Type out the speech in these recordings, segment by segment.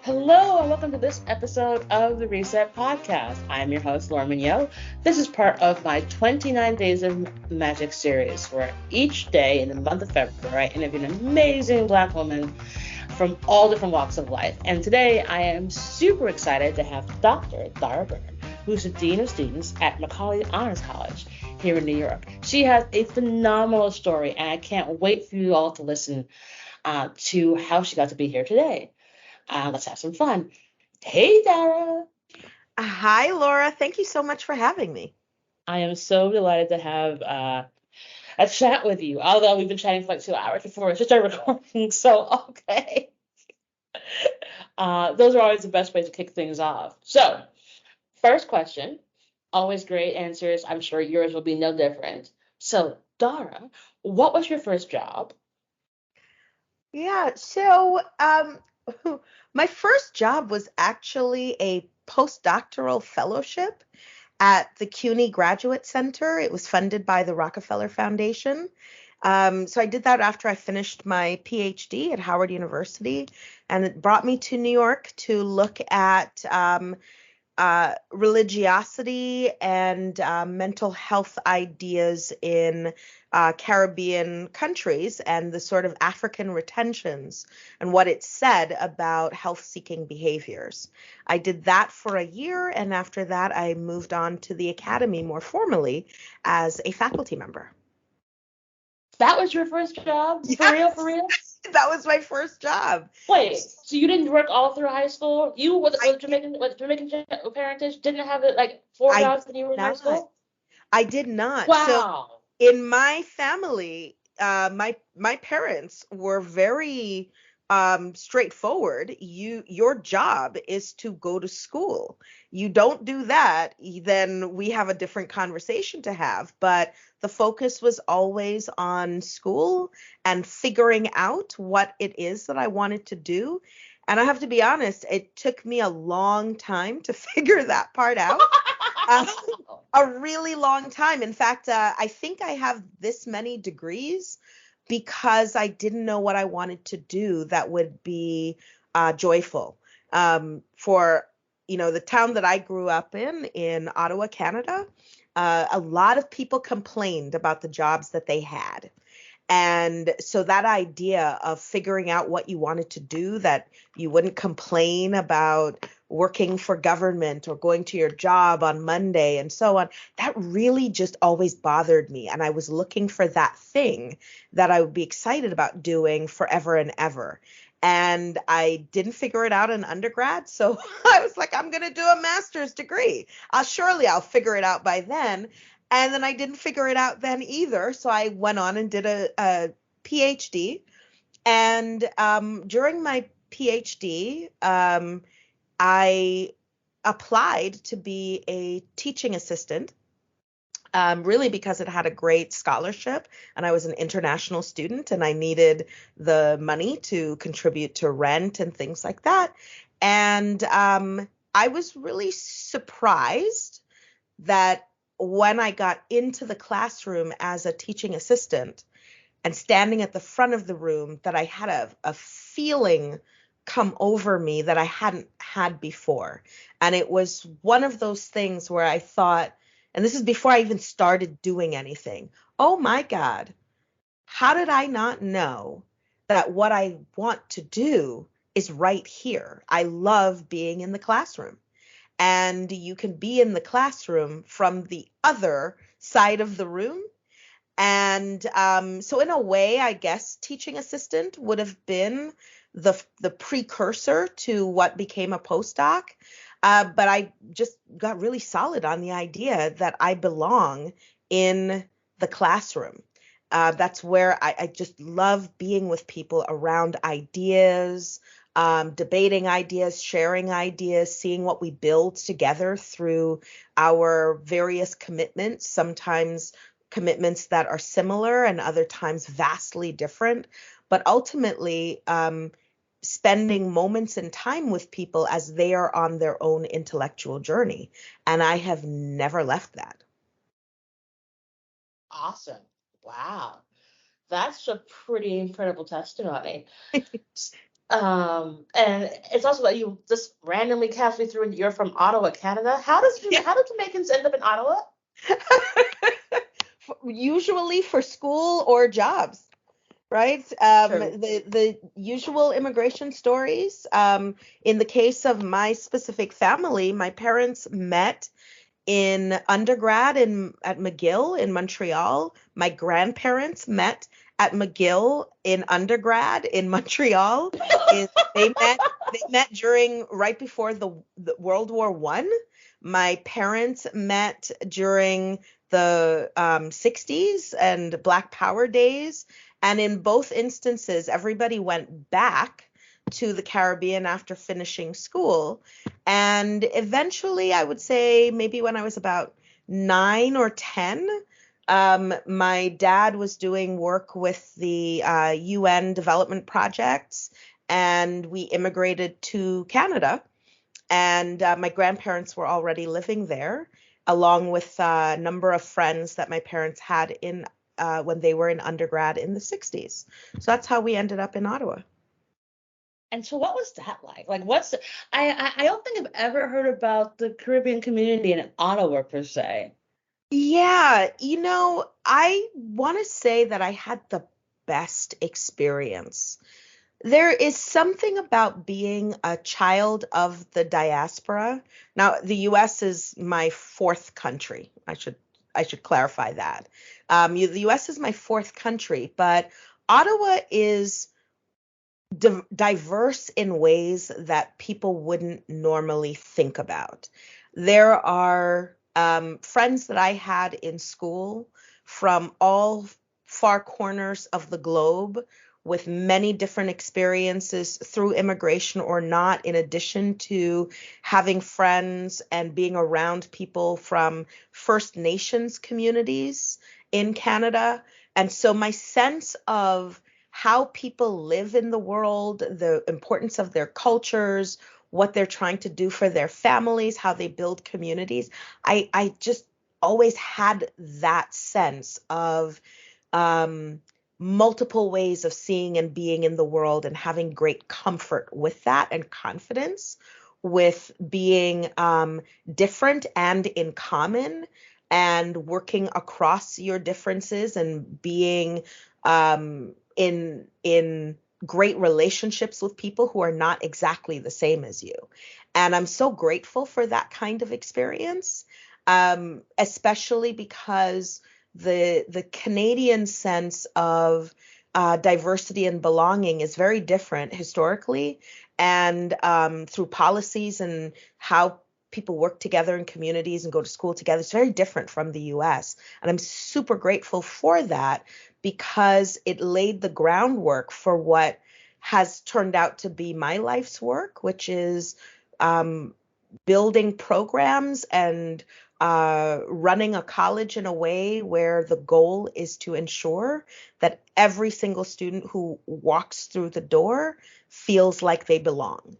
Hello and welcome to this episode of the Reset Podcast. I'm your host, Laura Mignot. This is part of my 29 Days of Magic series, where each day in the month of February, I interview an amazing Black woman from all different walks of life. And today I am super excited to have Dr. Dara Byrne, who's the Dean of Students at Macaulay Honors College here in New York. She has a phenomenal story, and I can't wait for you all to listen to how she got to be here today. Let's have some fun. Hey, Dara. Hi, Laura. Thank you so much for having me. I am so delighted to have a chat with you, although we've been chatting for like 2 hours before we started recording, so okay. Those are always the best ways to kick things off. So, first question, always great answers. I'm sure yours will be no different. So, Dara, what was your first job? Yeah, so my first job was actually a postdoctoral fellowship at the CUNY Graduate Center. It was funded by the Rockefeller Foundation. So I did that after I finished my PhD at Howard University, and it brought me to New York to look at religiosity and mental health ideas in Caribbean countries and the sort of African retentions and what it said about health seeking behaviors. I did that for a year, and after that, I moved on to the academy more formally as a faculty member. That was your first job? For real, for Yes, real? that was my first job. Wait, so you didn't work all through high school? You I was Jamaican with Jamaican parentage didn't have it like four I jobs did when you were in high not. school? I did not. So Wow. in my family, my parents were very straightforward. Your job is to go to school. You don't do that, then we have a different conversation to have. But the focus was always on school and figuring out what it is that I wanted to do. And I have to be honest, it took me a long time to figure that part out. Uh, a really long time. In fact, I think I have this many degrees because I didn't know what I wanted to do that would be joyful. For the town that I grew up in Ottawa, Canada, a lot of people complained about the jobs that they had. And so that idea of figuring out what you wanted to do, that you wouldn't complain about working for government or going to your job on Monday and so on, that really just always bothered me. And I was looking for that thing that I would be excited about doing forever and ever. And I didn't figure it out in undergrad. So I was like, I'm going to do a master's degree. Surely I'll figure it out by then. And then I didn't figure it out then either. So I went on and did a PhD. And during my PhD, I applied to be a teaching assistant, really because it had a great scholarship and I was an international student and I needed the money to contribute to rent and things like that. And I was really surprised that when I got into the classroom as a teaching assistant and standing at the front of the room, that I had a feeling come over me that I hadn't had before. And it was one of those things where I thought, and this is before I even started doing anything, oh my God, how did I not know that what I want to do is right here? I love being in the classroom, and you can be in the classroom from the other side of the room. And so in a way, I guess teaching assistant would have been the precursor to what became a postdoc. But I just got really solid on the idea that I belong in the classroom. That's where I just love being with people around ideas, debating ideas, sharing ideas, seeing what we build together through our various commitments, sometimes commitments that are similar and other times vastly different, but ultimately spending moments and time with people as they are on their own intellectual journey. And I have never left that. Awesome. Wow. That's a pretty incredible testimony. And it's also that you just randomly cast me through and you're from Ottawa, Canada. Yeah. How do Jamaicans end up in Ottawa? Usually for school or jobs, right? True. The usual immigration stories. In the case of my specific family, my parents met in undergrad at McGill in Montreal. My grandparents met at McGill in undergrad in Montreal. They met during right before the World War One. My parents met during the 60s and Black Power days. And in both instances, everybody went back to the Caribbean after finishing school. And eventually, I would say maybe when I was about 9 or 10, my dad was doing work with the UN development projects, and we immigrated to Canada. And my grandparents were already living there, along with a number of friends that my parents had in when they were in undergrad in the 60s. So that's how we ended up in Ottawa. And so what was that like? Like I don't think I've ever heard about the Caribbean community in Ottawa per se. Yeah, I want to say that I had the best experience. There is something about being a child of the diaspora. Now, the US is my fourth country. I should clarify that. The US is my fourth country, but Ottawa is diverse in ways that people wouldn't normally think about. There are friends that I had in school from all far corners of the globe with many different experiences through immigration or not, in addition to having friends and being around people from First Nations communities in Canada. And so my sense of how people live in the world, the importance of their cultures, what they're trying to do for their families, how they build communities. I just always had that sense of multiple ways of seeing and being in the world, and having great comfort with that and confidence with being different and in common, and working across your differences, and being in great relationships with people who are not exactly the same as you. And I'm so grateful for that kind of experience, especially because the Canadian sense of diversity and belonging is very different historically, and through policies and how people work together in communities and go to school together. It's very different from the US. And I'm super grateful for that, because it laid the groundwork for what has turned out to be my life's work, which is building programs and running a college in a way where the goal is to ensure that every single student who walks through the door feels like they belong.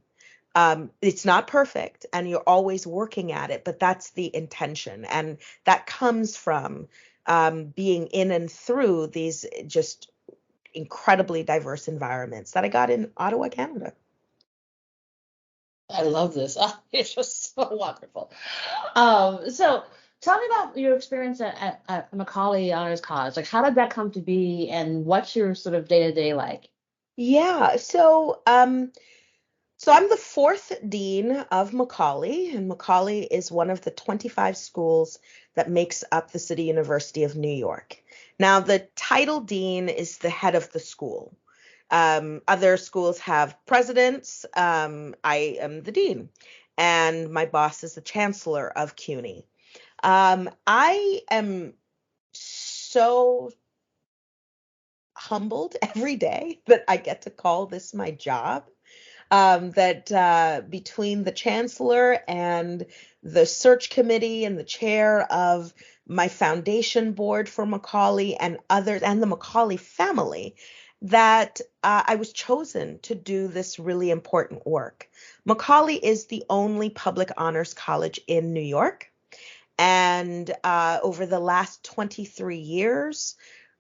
It's not perfect, and you're always working at it, but that's the intention. And that comes from being in and through these just incredibly diverse environments that I got in Ottawa, Canada. I love this. It's just so wonderful. So tell me about your experience at Macaulay Honors College. Like, how did that come to be, and what's your sort of day to day like? Yeah, so I'm the fourth dean of Macaulay, and Macaulay is one of the 25 schools that makes up the City University of New York. Now, the title dean is the head of the school. Other schools have presidents. I am the dean, and my boss is the chancellor of CUNY. I am so humbled every day that I get to call this my job. That between the chancellor and the search committee and the chair of my foundation board for Macaulay and others, and the Macaulay family, that I was chosen to do this really important work. Macaulay is the only public honors college in New York. And over the last 23 years,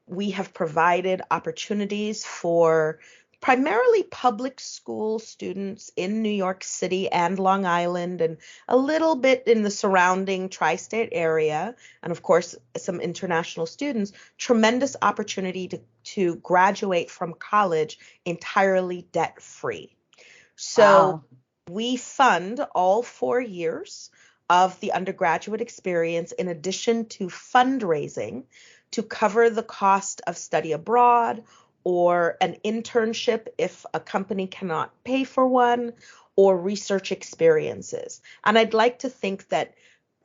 we have provided opportunities for primarily public school students in New York City and Long Island, and a little bit in the surrounding tri-state area, and of course, some international students. Tremendous opportunity to graduate from college entirely debt-free. So Wow. we fund all 4 years of the undergraduate experience in addition to fundraising to cover the cost of study abroad or an internship if a company cannot pay for one, or research experiences. And I'd like to think that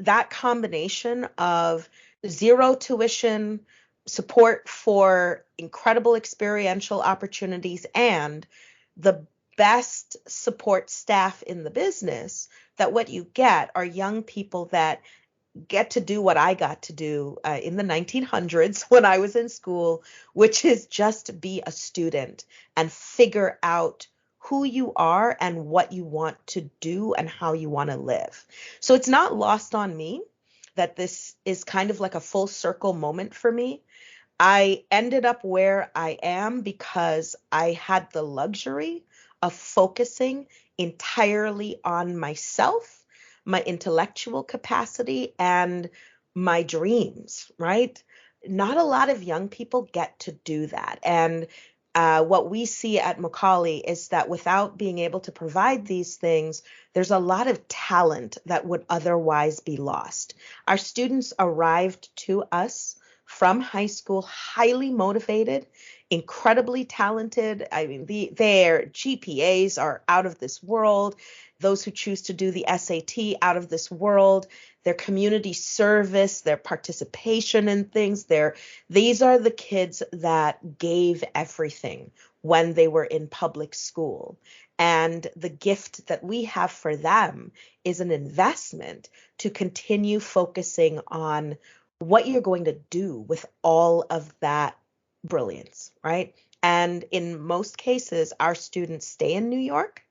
that combination of zero tuition, support for incredible experiential opportunities, and the best support staff in the business, that what you get are young people that get to do what I got to do in the 1900s when I was in school, which is just be a student and figure out who you are and what you want to do and how you want to live. So it's not lost on me that this is kind of like a full circle moment for me. I ended up where I am because I had the luxury of focusing entirely on myself, my intellectual capacity, and my dreams, right? Not a lot of young people get to do that. And what we see at Macaulay is that without being able to provide these things, there's a lot of talent that would otherwise be lost. Our students arrived to us from high school highly motivated, incredibly talented. I mean, their GPAs are out of this world. Those who choose to do the SAT, out of this world. Their community service, their participation in things, these are the kids that gave everything when they were in public school. And the gift that we have for them is an investment to continue focusing on what you're going to do with all of that brilliance, right? And in most cases, our students stay in New York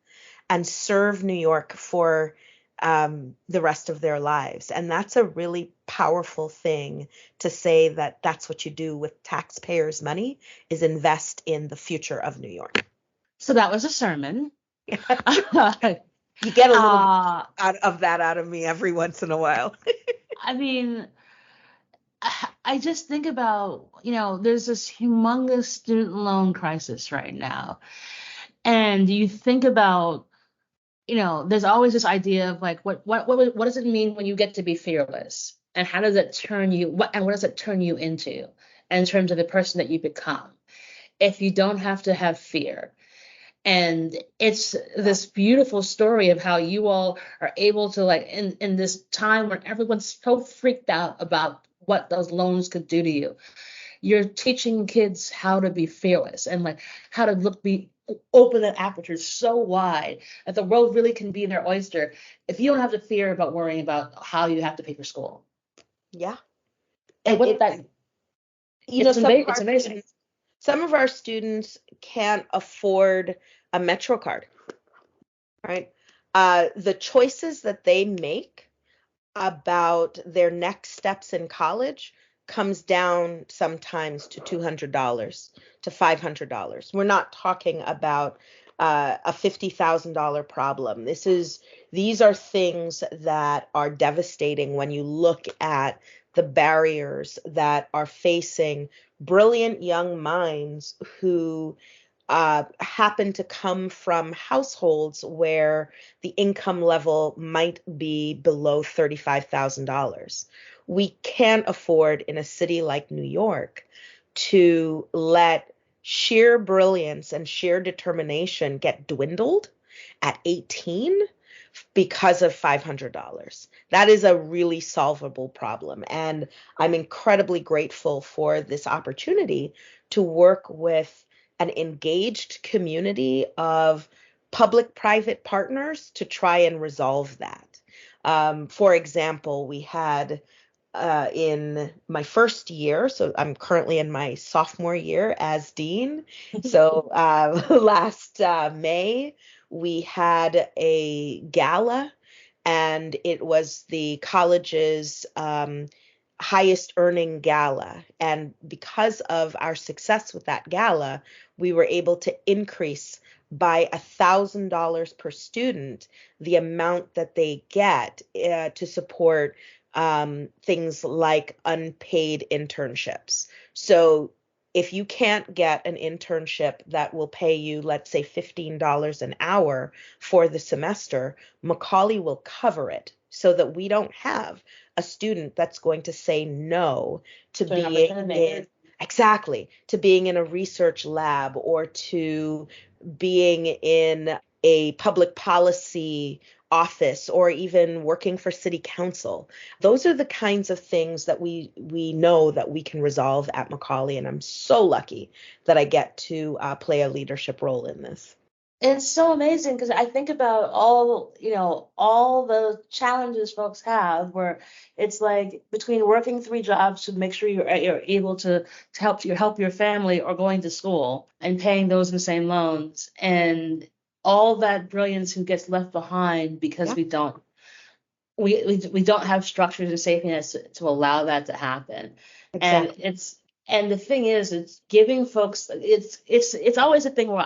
and serve New York for the rest of their lives. And that's a really powerful thing to say, that that's what you do with taxpayers' money, is invest in the future of New York. So that was a sermon. You get a little out of me every once in a while. I mean, I just think about, there's this humongous student loan crisis right now. And you think about, there's always this idea of like, what does it mean when you get to be fearless? And how does it turn you, what does it turn you into in terms of the person that you become if you don't have to have fear? And it's this beautiful story of how you all are able to, like, in this time when everyone's so freaked out about what those loans could do to you, you're teaching kids how to be fearless and like how to open that aperture so wide that the world really can be their oyster if you don't have to fear about worrying about how you have to pay for school. Yeah. And it's amazing. Some of our students can't afford a Metro card, right? The choices that they make about their next steps in college comes down sometimes to $200 to $500. We're not talking about a $50,000 problem. These are things that are devastating when you look at the barriers that are facing brilliant young minds who happen to come from households where the income level might be below $35,000. We can't afford in a city like New York to let sheer brilliance and sheer determination get dwindled at 18 because of $500. That is a really solvable problem. And I'm incredibly grateful for this opportunity to work with an engaged community of public-private partners to try and resolve that. For example, we had in my first year, so I'm currently in my sophomore year as dean. So last May, we had a gala, and it was the college's highest earning gala. And because of our success with that gala, we were able to increase by $1,000 per student the amount that they get to support things like unpaid internships. So if you can't get an internship that will pay you, let's say, $15 an hour for the semester, Macaulay will cover it so that we don't have a student that's going to say no to being in a research lab or to being in a public policy office or even working for city council. Those are the kinds of things that we know that we can resolve at Macaulay, and I'm so lucky that I get to play a leadership role in this. It's so amazing because I think about all the challenges folks have where it's like between working 3 jobs to make sure you're able to help your family or going to school and paying those insane loans and all that brilliance who gets left behind because we don't have structures and safety nets to allow that to happen. Exactly. And the thing is, it's giving folks it's always a thing where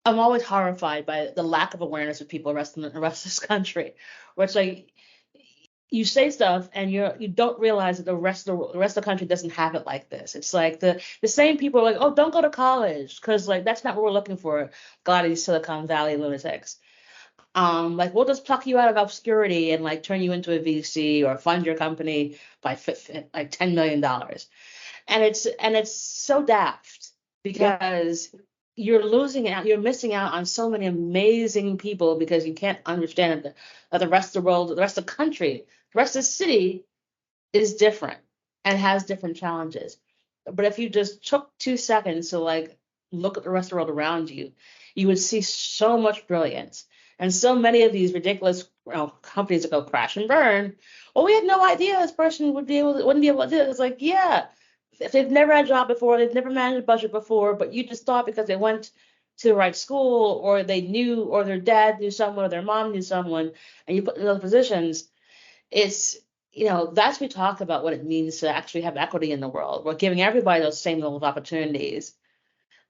I'm always horrified by the lack of awareness of people the rest of this country, where it's like you say stuff and you don't realize that the rest of the country doesn't have it like this. It's like the same people are like, oh, don't go to college because like that's not what we're looking for. God, these Silicon Valley lunatics. Like we'll just pluck you out of obscurity and like turn you into a VC or fund your company by like $10 million. And it's so daft because you're missing out on so many amazing people because you can't understand that the rest of the world, the rest of the country, the rest of the city is different and has different challenges. But if you just took 2 seconds to like look at the rest of the world around you, you would see so much brilliance. And so many of these ridiculous companies that go crash and burn. Well, we had no idea this person wouldn't be able to do it. It's like, yeah, if they've never had a job before, they've never managed a budget before, but you just thought because they went to the right school or they knew, or their dad knew someone or their mom knew someone, and you put in those positions, it's, that's we talk about what it means to actually have equity in the world. We're giving everybody those same level of opportunities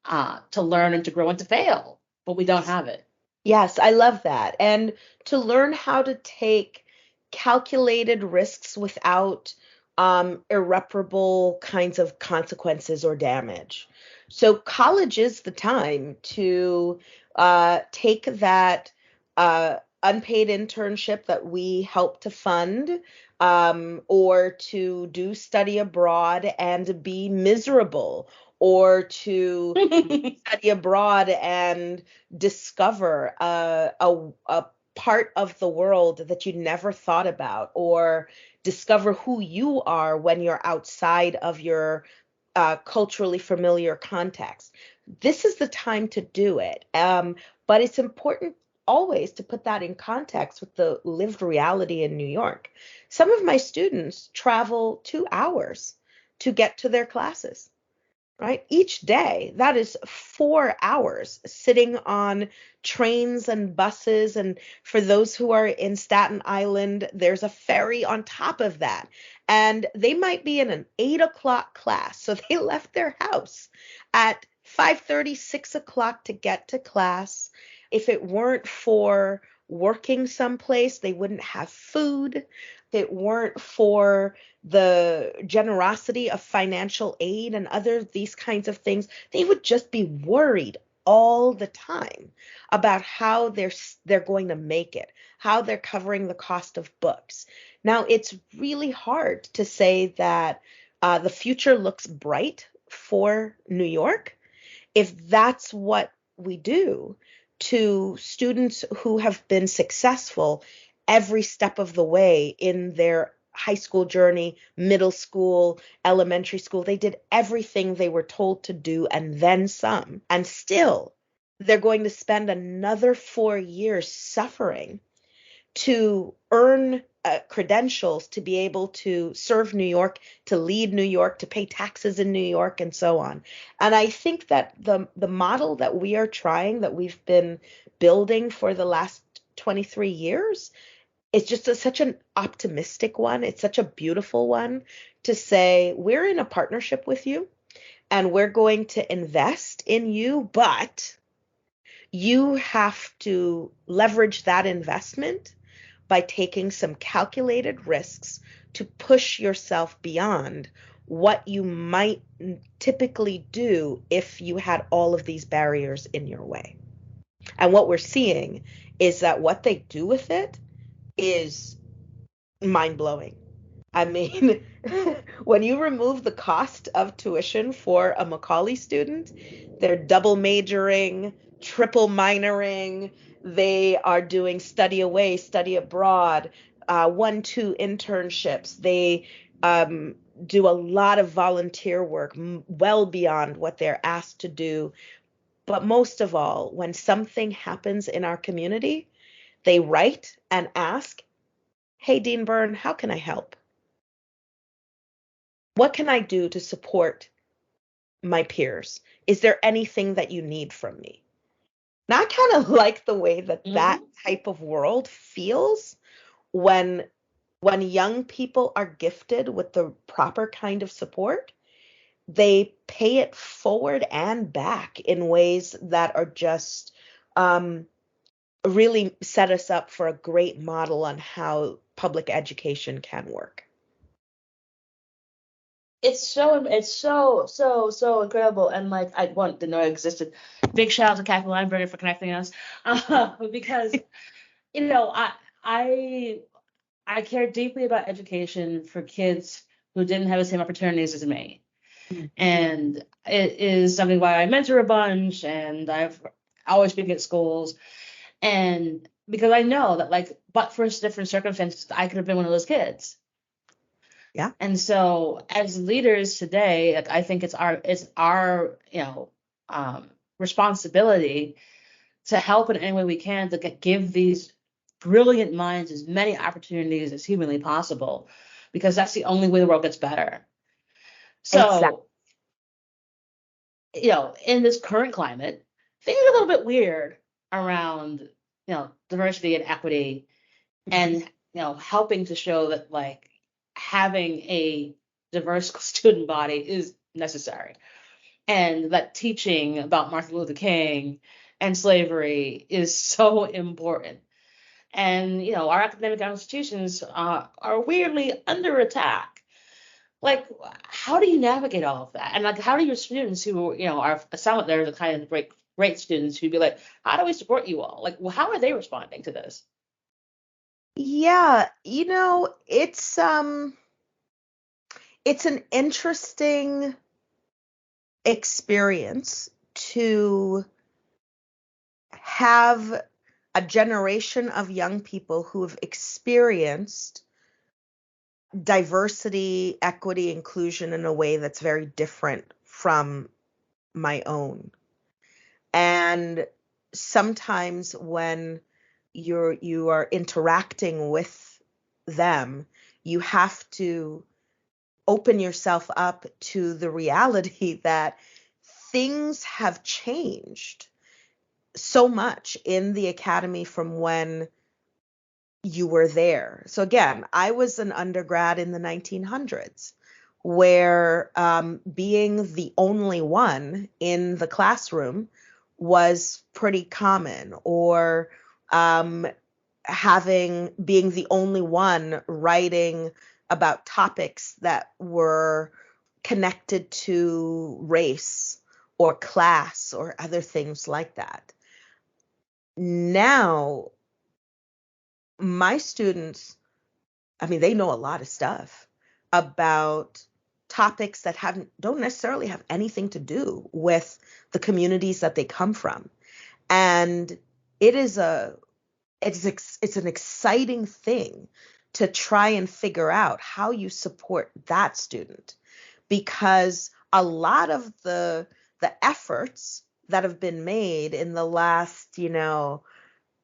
to learn and to grow and to fail, but we don't have it. Yes, I love that. And to learn how to take calculated risks without irreparable kinds of consequences or damage. So college is the time to take that unpaid internship that we help to fund, or to do study abroad and be miserable, or to study abroad and discover a part of the world that you never thought about, or discover who you are when you're outside of your culturally familiar context. This is the time to do it. But it's important always to put that in context with the lived reality in New York. Some of my students travel 2 hours to get to their classes. Right? Each day, that is 4 hours sitting on trains and buses. And for those who are in Staten Island, there's a ferry on top of that. And they might be in an 8 o'clock class. So they left their house at 5:30, 6 o'clock to get to class. If it weren't for working someplace, they wouldn't have food. If it weren't for the generosity of financial aid and other these kinds of things, they would just be worried all the time about how they're going to make it, how they're covering the cost of books. Now, it's really hard to say that the future looks bright for New York if that's what we do to students who have been successful every step of the way in their high school journey, middle school, elementary school. They did everything they were told to do and then some. And still, they're going to spend another 4 years suffering to earn credentials to be able to serve New York, to lead New York, to pay taxes in New York, and so on. And I think that the model that we are trying, that we've been building for the last 23 years, is just such an optimistic one. It's such a beautiful one to say, we're in a partnership with you. and we're going to invest in you, but you have to leverage that investment by taking some calculated risks to push yourself beyond what you might typically do if you had all of these barriers in your way. And what we're seeing is that what they do with it is mind-blowing. I mean, when you remove the cost of tuition for a Macaulay student, they're double majoring, triple minoring, they are doing study away, study abroad, 1-2 internships. They do a lot of volunteer work, well beyond what they're asked to do. But most of all, when something happens in our community, they write and ask, "Hey, Dean Byrne, how can I help? What can I do to support my peers? Is there anything that you need from me?" Now, I kind of like the way that that type of world feels when young people are gifted with the proper kind of support. They pay it forward and back in ways that are just really set us up for a great model on how public education can work. It's so incredible, and like I want to know it existed. Big shout out to Kathy Lineberger for connecting us, because you know I care deeply about education for kids who didn't have the same opportunities as me, and it is something why I mentor a bunch, and I've always speak at schools, and because I know that like but for different circumstances I could have been one of those kids. Yeah. And so as leaders today, like, I think it's our responsibility to help in any way we can to give these brilliant minds as many opportunities as humanly possible, because that's the only way the world gets better. So, in this current climate, things are a little bit weird around, diversity and equity, and, helping to show that like having a diverse student body is necessary, and that teaching about Martin Luther King and slavery is so important. And our academic institutions are weirdly under attack. Like, how do you navigate all of that? And like, how do your students who are some of there the kind of great students who'd be like, how do we support you all? Like, well, how are they responding to this? Yeah, it's an interesting experience to have a generation of young people who have experienced diversity, equity, inclusion in a way that's very different from my own. And sometimes when you are interacting with them, you have to open yourself up to the reality that things have changed so much in the academy from when you were there. So again, I was an undergrad in the 1900s where being the only one in the classroom was pretty common, or being the only one writing about topics that were connected to race or class or other things like that. Now, my students, I mean, they know a lot of stuff about topics that don't necessarily have anything to do with the communities that they come from. And it's an exciting thing to try and figure out how you support that student, because a lot of the efforts that have been made in the last,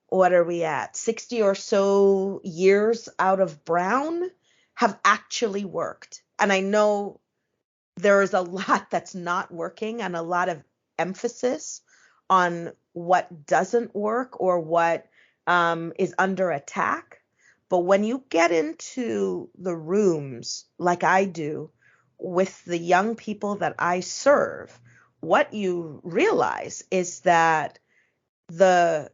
what are we at, 60 or so years out of Brown have actually worked. And I know there is a lot that's not working and a lot of emphasis on what doesn't work or what is under attack. But when you get into the rooms like I do with the young people that I serve, what you realize is that the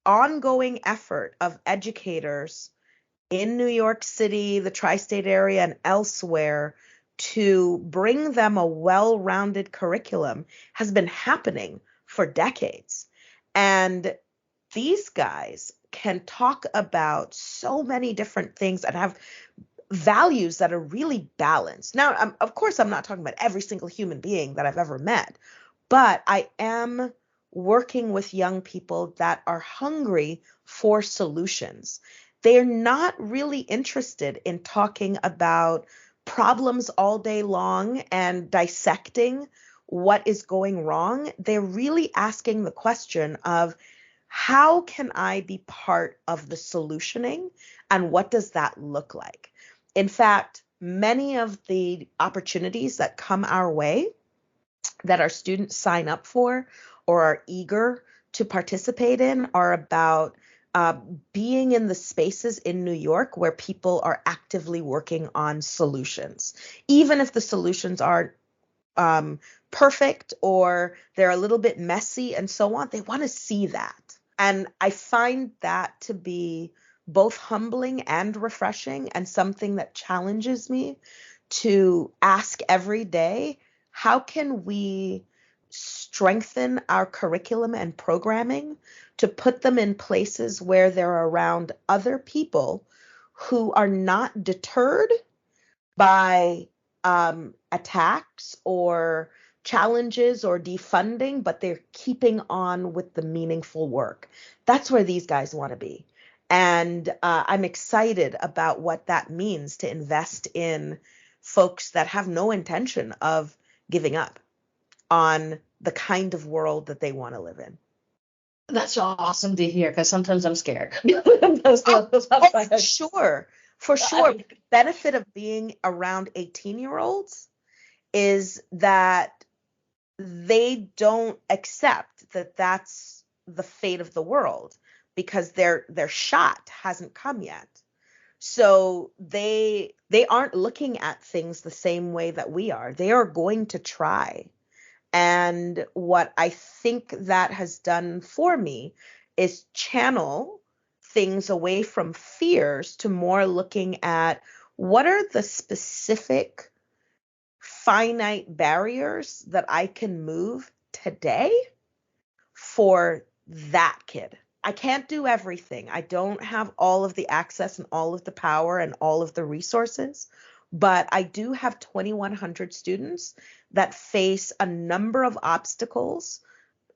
ongoing effort of educators in New York City, the tri-state area, and elsewhere to bring them a well-rounded curriculum has been happening for decades. And these guys can talk about so many different things and have values that are really balanced. Now, of course, I'm not talking about every single human being that I've ever met, but I am working with young people that are hungry for solutions. They're not really interested in talking about problems all day long and dissecting what is going wrong. They're really asking the question of, how can I be part of the solutioning, and what does that look like? In fact, many of the opportunities that come our way that our students sign up for or are eager to participate in are about being in the spaces in New York where people are actively working on solutions. Even if the solutions aren't perfect or they're a little bit messy and so on, they want to see that. And I find that to be both humbling and refreshing, and something that challenges me to ask every day, how can we strengthen our curriculum and programming to put them in places where they're around other people who are not deterred by attacks or challenges or defunding, but they're keeping on with the meaningful work. That's where these guys want to be. And I'm excited about what that means to invest in folks that have no intention of giving up on the kind of world that they want to live in. That's awesome to hear, because sometimes I'm scared. For sure. The benefit of being around 18-year-olds is that they don't accept that that's the fate of the world, because their shot hasn't come yet. So they aren't looking at things the same way that we are. They are going to try. And what I think that has done for me is channel things away from fears to more looking at what are the specific finite barriers that I can move today for that kid. I can't do everything. I don't have all of the access and all of the power and all of the resources, but I do have 2,100 students that face a number of obstacles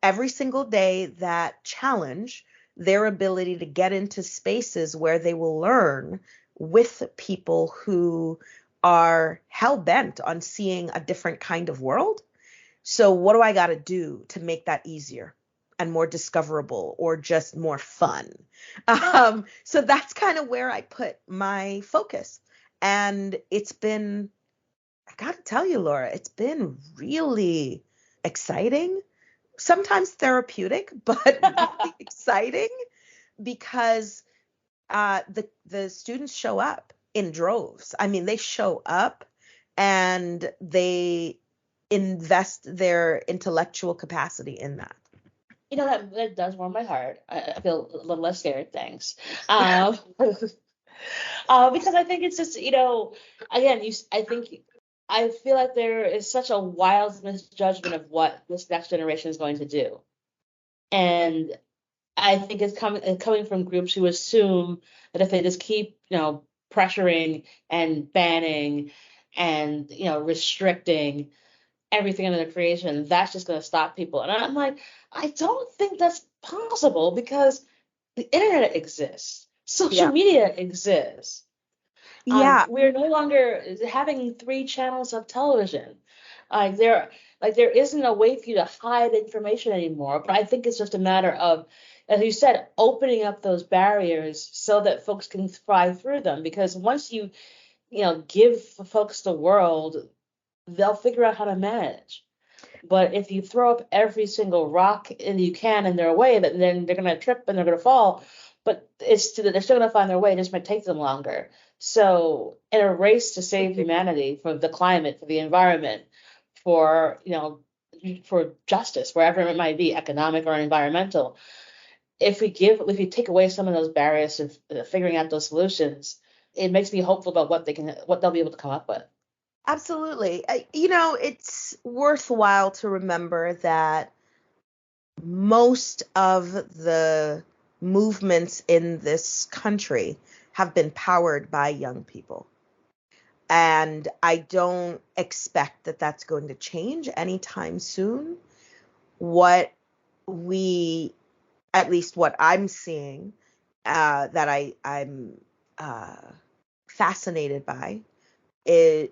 every single day that challenge their ability to get into spaces where they will learn with people who are hell-bent on seeing a different kind of world. So what do I got to do to make that easier and more discoverable, or just more fun? So that's kind of where I put my focus. And it's been, I got to tell you, Laura, it's been really exciting, sometimes therapeutic, but really exciting, because the students show up in droves. I mean, they show up and they invest their intellectual capacity in that. You know, that does warm my heart. I feel a little less scared, thanks. Because I think it's just, again, I feel like there is such a wild misjudgment of what this next generation is going to do. And I think it's coming from groups who assume that if they just keep, pressuring and banning and, restricting everything under the creation, that's just going to stop people. And I'm like, I don't think that's possible, because the internet exists, social media exists. We're no longer having 3 channels of television. There isn't a way for you to hide information anymore. But I think it's just a matter of, as you said, opening up those barriers so that folks can thrive through them. Because once you give folks the world, they'll figure out how to manage. But if you throw up every single rock you can in their way, then they're going to trip and they're going to fall. but they're still going to find their way. It just might take them longer. So in a race to save humanity, for the climate, for the environment, for, for justice, wherever it might be, economic or environmental, if we take away some of those barriers to figuring out those solutions, it makes me hopeful about what they'll be able to come up with. Absolutely. It's worthwhile to remember that most of the movements in this country have been powered by young people. And I don't expect that that's going to change anytime soon. What at least what I'm seeing, that I'm fascinated by,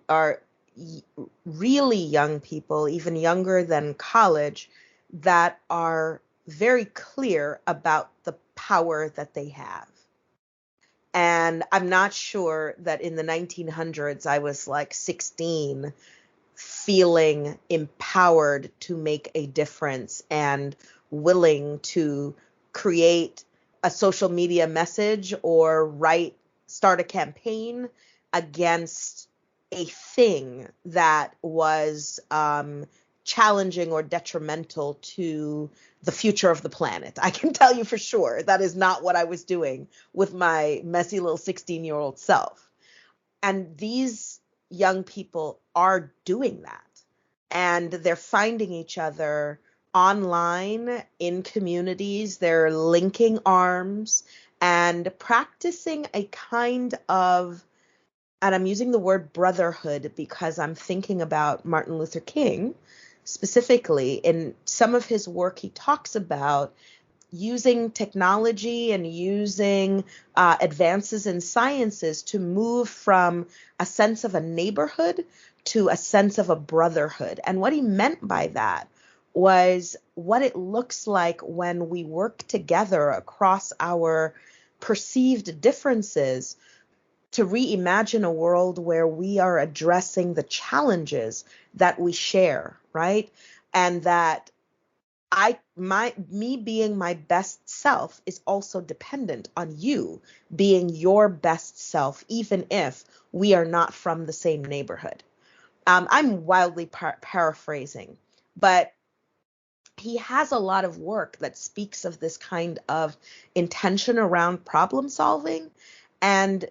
are really young people, even younger than college, that are very clear about the power that they have. And I'm not sure that in the 1900s I was like 16 feeling empowered to make a difference and willing to create a social media message or start a campaign against a thing that was challenging or detrimental to the future of the planet. I can tell you for sure that is not what I was doing with my messy little 16-year-old self. And these young people are doing that. And they're finding each other online in communities. They're linking arms and practicing a kind of, and I'm using the word brotherhood because I'm thinking about Martin Luther King specifically. In some of his work, he talks about using technology and using advances in sciences to move from a sense of a neighborhood to a sense of a brotherhood. And what he meant by that was what it looks like when we work together across our perceived differences to reimagine a world where we are addressing the challenges that we share, right? And that me being my best self is also dependent on you being your best self, even if we are not from the same neighborhood. I'm wildly paraphrasing, but he has a lot of work that speaks of this kind of intention around problem solving. And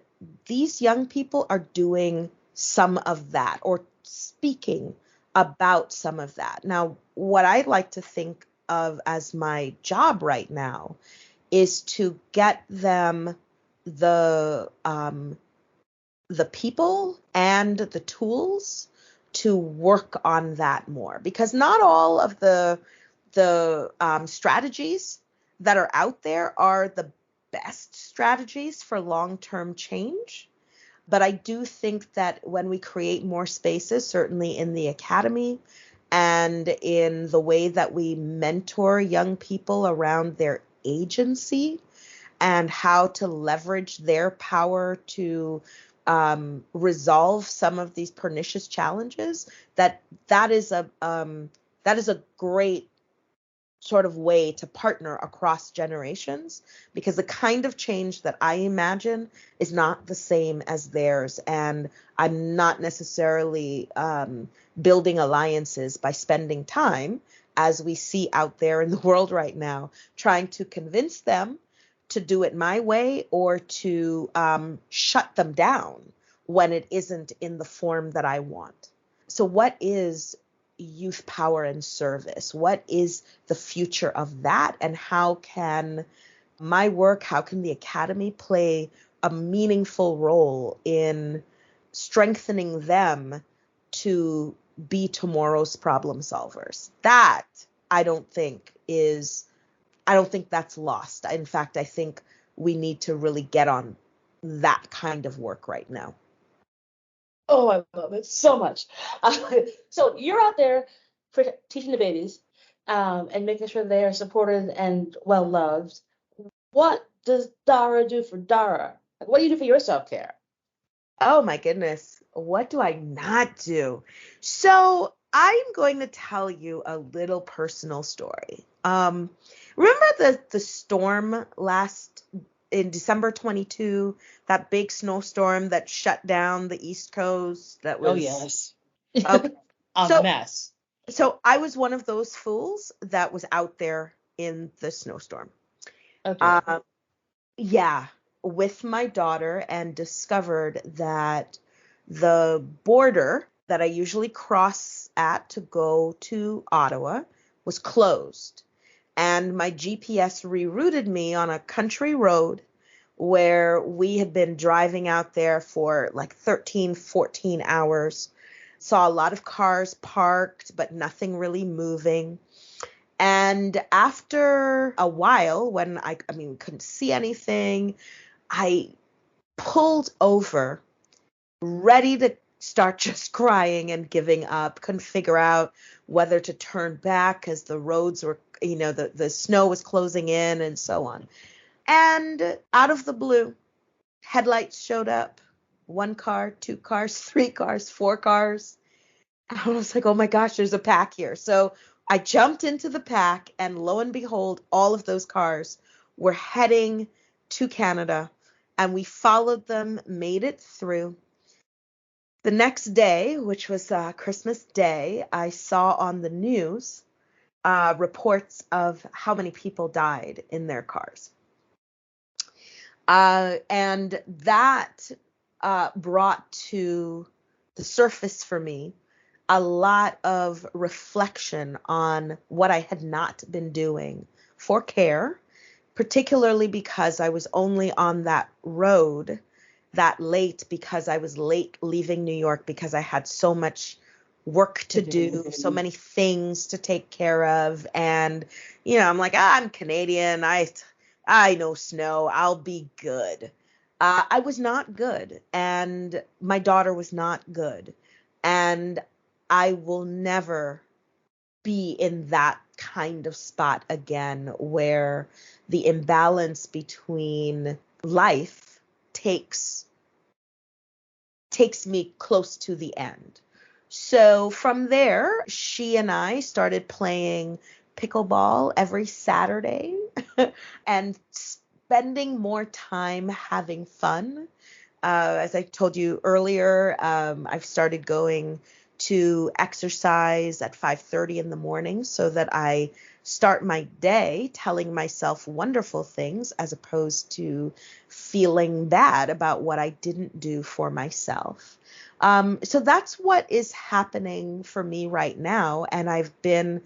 these young people are doing some of that or speaking about some of that. Now, what I like to think of as my job right now is to get them the people and the tools to work on that more, because not all of the strategies that are out there are the best strategies for long-term change. But I do think that when we create more spaces, certainly in the academy and in the way that we mentor young people around their agency and how to leverage their power to resolve some of these pernicious challenges, that is a great sort of way to partner across generations, because the kind of change that I imagine is not the same as theirs. And I'm not necessarily building alliances by spending time, as we see out there in the world right now, trying to convince them to do it my way or to shut them down when it isn't in the form that I want. So what is youth power and service? What is the future of that? And how can my work, how can the academy play a meaningful role in strengthening them to be tomorrow's problem solvers? That I don't think that's lost. In fact, I think we need to really get on that kind of work right now. Oh, I love it so much. So you're out there teaching the babies and making sure they are supported and well loved. What does Dara do for Dara? Like, what do you do for your self-care? Oh my goodness. What do I not do? So I'm going to tell you a little personal story. Remember the storm last in December 22, that big snowstorm that shut down the East Coast. That Oh, was yes. okay. A So mess. so I was one of those fools that was out there in the snowstorm. Oh, dear. Yeah, with my daughter, and discovered that the border that I usually cross at to go to Ottawa was closed. And my GPS rerouted me on a country road where we had been driving out there for like 13, 14 hours. Saw a lot of cars parked, but nothing really moving. And after a while, when I mean, couldn't see anything, I pulled over, ready to start just crying and giving up. Couldn't figure out whether to turn back because the roads were, the snow was closing in and so on. And out of the blue, headlights showed up. 1 car, 2 cars, 3 cars, 4 cars. I was like, oh my gosh, there's a pack here. So I jumped into the pack, and lo and behold, all of those cars were heading to Canada, and we followed them, made it through. The next day, which was Christmas Day, I saw on the news reports of how many people died in their cars. And that brought to the surface for me a lot of reflection on what I had not been doing for care, particularly because I was only on that road that late, because I was late leaving New York, because I had so much work to do, so many things to take care of. And, I'm like, I'm Canadian. I know snow. I'll be good. I was not good. And my daughter was not good. And I will never be in that kind of spot again, where the imbalance between life takes me close to the end. So from there, she and I started playing pickleball every Saturday and spending more time having fun. As I told you earlier, I've started going to exercise at 5:30 in the morning so that I start my day telling myself wonderful things, as opposed to feeling bad about what I didn't do for myself. So that's what is happening for me right now. And I've been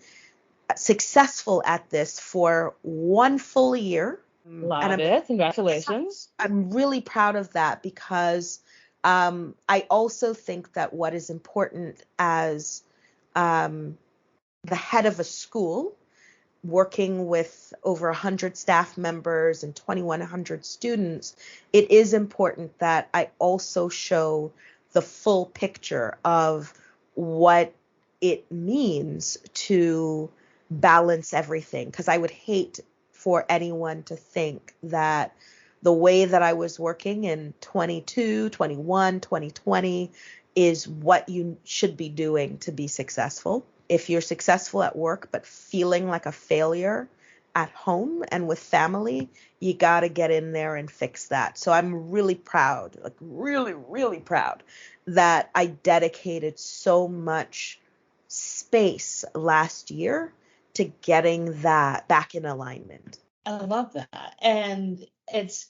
successful at this for 1 full year. Love it. Congratulations. I'm really proud of that, because I also think that what is important as the head of a school, working with over 100 staff members and 2,100 students, it is important that I also show the full picture of what it means to balance everything. Because I would hate for anyone to think that the way that I was working in 22, 21, 2020 is what you should be doing to be successful. If you're successful at work but feeling like a failure at home and with family, you got to get in there and fix that. So I'm really proud, like really, really proud, that I dedicated so much space last year to getting that back in alignment. I love that. And it's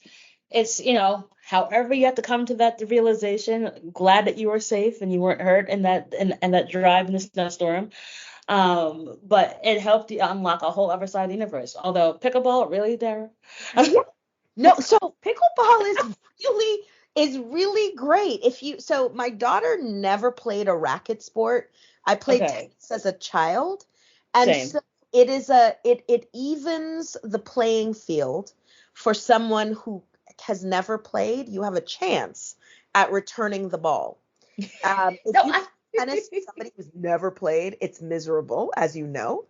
however you have to come to that realization. Glad that you were safe and you weren't hurt in that drive in the snowstorm. But it helped you unlock a whole other side of the universe. Although pickleball, really, Dara? No, so pickleball is really great. So my daughter never played a racket sport. I played Okay. tennis as a child, and Same. so it evens the playing field for someone who has never played. You have a chance at returning the ball. If No, you play tennis with somebody who's never played, it's miserable, as you know.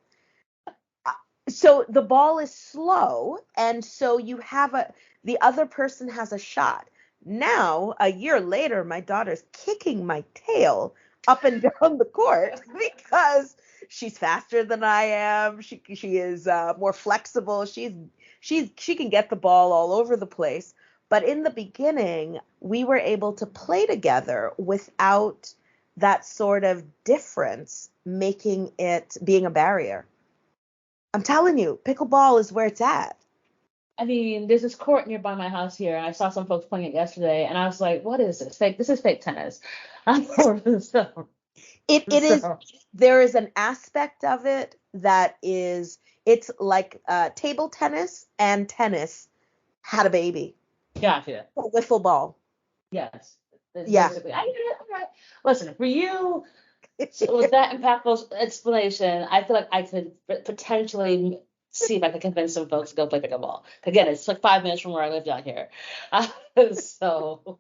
So the ball is slow, and so the other person has a shot. Now, a year later, my daughter's kicking my tail up and down the court because she's faster than I am. She is more flexible. She's she can get the ball all over the place. But in the beginning, we were able to play together without that sort of difference making it being a barrier. I'm telling you, pickleball is where it's at. I mean, there's this court nearby my house here, and I saw some folks playing it yesterday, and I was like, what is this? Fake? This is fake tennis. So, It is. so, There is an aspect of it that is, it's like table tennis and tennis had a baby. gotcha. A wiffle ball. Yes. It's Yeah. basically, I get it. All right. Listen, for you, so with that impactful explanation, I feel like I could potentially see if I could convince some folks to go play pickleball. Again, it's like 5 minutes from where I live down here. So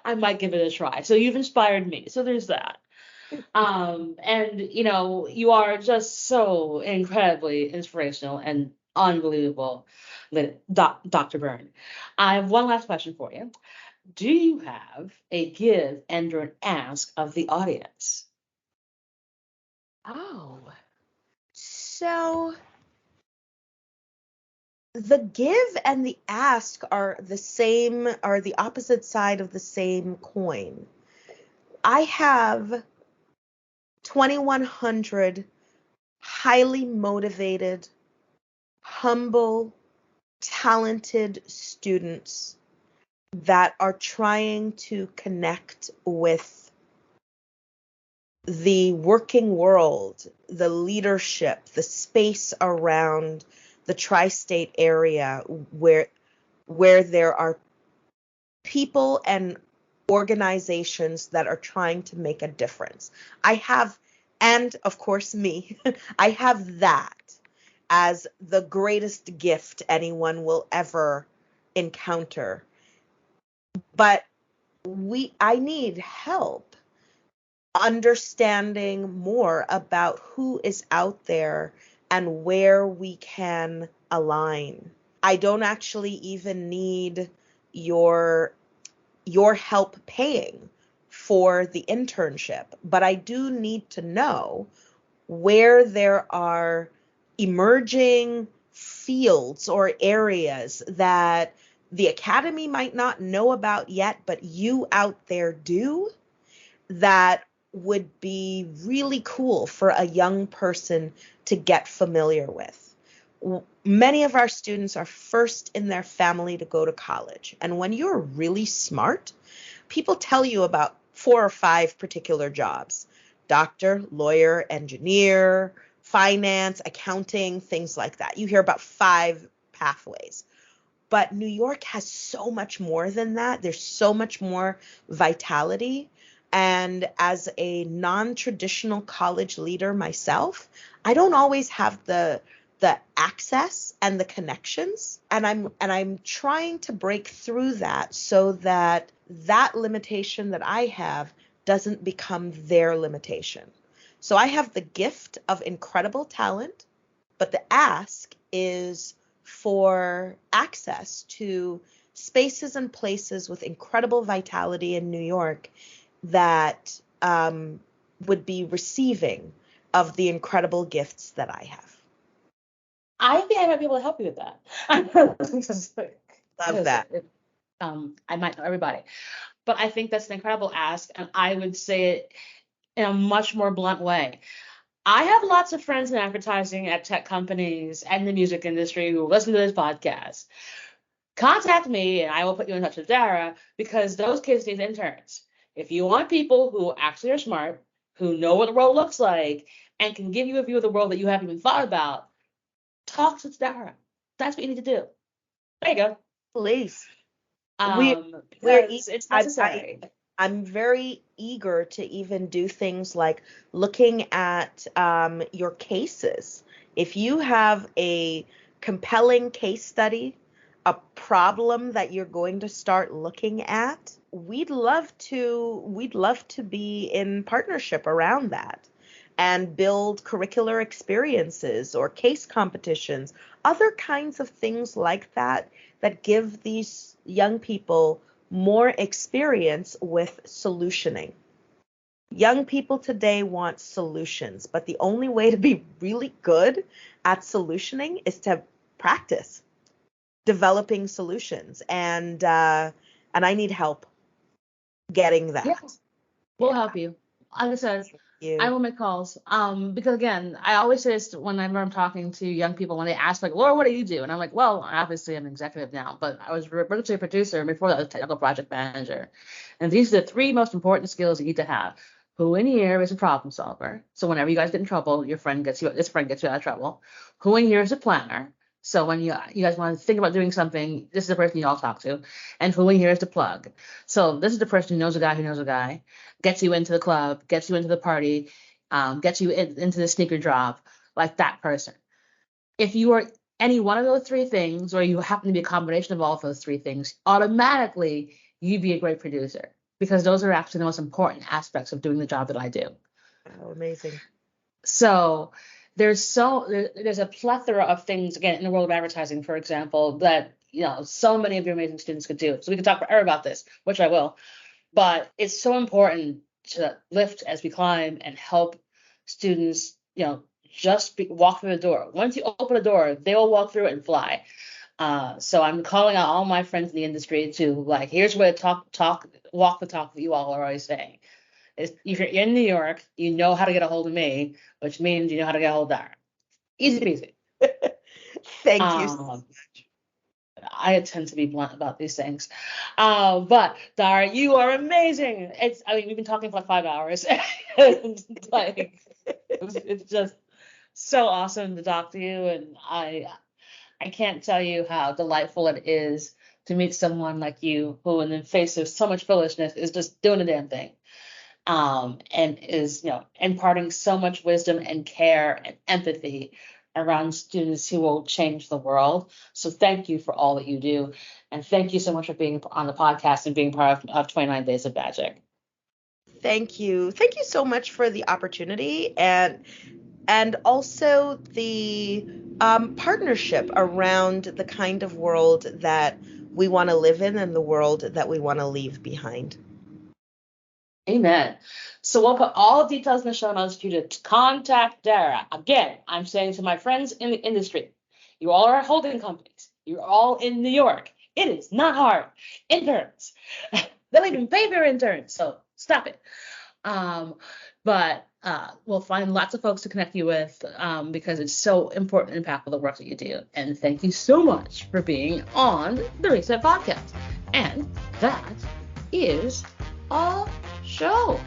I might give it a try. So you've inspired me. So there's that. And you are just so incredibly inspirational and unbelievable, Dr. Byrne. I have one last question for you. Do you have a give and or an ask of the audience? Oh. So the give and the ask are the opposite side of the same coin. I have 2,100 highly motivated, humble, talented students that are trying to connect with the working world, the leadership, the space around the tri-state area where there are people and organizations that are trying to make a difference. And of course me, I have that as the greatest gift anyone will ever encounter. But I need help understanding more about who is out there and where we can align. I don't actually even need your help paying for the internship, but I do need to know where there are emerging fields or areas that the academy might not know about yet, but you out there do, that would be really cool for a young person to get familiar with. Many of our students are first in their family to go to college. And when you're really smart, people tell you about 4 or 5 particular jobs: doctor, lawyer, engineer, finance, accounting, things like that. You hear about 5 pathways. But New York has so much more than that. There's so much more vitality. And as a non-traditional college leader myself, I don't always have the access and the connections. And I'm trying to break through that so that limitation that I have doesn't become their limitation. So I have the gift of incredible talent, but the ask is for access to spaces and places with incredible vitality in New York that would be receiving of the incredible gifts that I have. I think I might be able to help you with that. Love that. I might know everybody, but I think that's an incredible ask, and I would say it in a much more blunt way. I have lots of friends in advertising at tech companies and the music industry who listen to this podcast. Contact me and I will put you in touch with Dara, because those kids need interns. If you want people who actually are smart, who know what the world looks like, and can give you a view of the world that you haven't even thought about, talk to Dara. That's what you need to do. There you go. Please. Because it's necessary. I'm very eager to even do things like looking at your cases. If you have a compelling case study, a problem that you're going to start looking at, we'd love to be in partnership around that and build curricular experiences or case competitions, other kinds of things like that give these young people more experience with solutioning. Young people today want solutions, but the only way to be really good at solutioning is to practice. developing solutions, and I need help getting that. Yes, we'll help you. Like I said, You. I will make calls. Because again, I always say this whenever I'm talking to young people when they ask like, Laura, what do you do? And I'm like, well, obviously I'm an executive now, but I was virtually a producer, and before that I was a technical project manager. And these are the three most important skills you need to have. Who in here is a problem solver? So whenever you guys get in trouble, this friend gets you out of trouble. Who in here is a planner? So when you guys want to think about doing something, this is the person you all talk to. And who in here is the plug? So this is the person who knows a guy, gets you into the club, gets you into the party, gets you into the sneaker drop, like that person. If you are any one of those three things, or you happen to be a combination of all of those three things, automatically you'd be a great producer, because those are actually the most important aspects of doing the job that I do. Oh, amazing. So there's a plethora of things, again, in the world of advertising, for example, that so many of your amazing students could do. So we could talk forever about this, which I will. But it's so important to lift as we climb and help students, just walk through the door. Once you open a door, they will walk through it and fly. So I'm calling out all my friends in the industry to here's where walk the talk that you all are always saying. If you're in New York, you know how to get a hold of me, which means you know how to get a hold of Dara. Easy peasy. Thank you so much. I tend to be blunt about these things. But Dara, you are amazing. We've been talking for 5 hours. It's just so awesome to talk to you. And I can't tell you how delightful it is to meet someone like you, who in the face of so much foolishness is just doing a damn thing. And is, imparting so much wisdom and care and empathy around students who will change the world. So thank you for all that you do. And thank you so much for being on the podcast and being part of 29 Days of Magic. Thank you. Thank you so much for the opportunity and also the partnership around the kind of world that we want to live in and the world that we want to leave behind. Amen. So we'll put all the details in the show notes for you to contact Dara. Again, I'm saying to my friends in the industry, you all are holding companies. You're all in New York. It is not hard. Interns. They'll even pay for your interns, so stop it. But we'll find lots of folks to connect you with, because it's so important and impactful, the work that you do. And thank you so much for being on the Reset Podcast. And that is our show.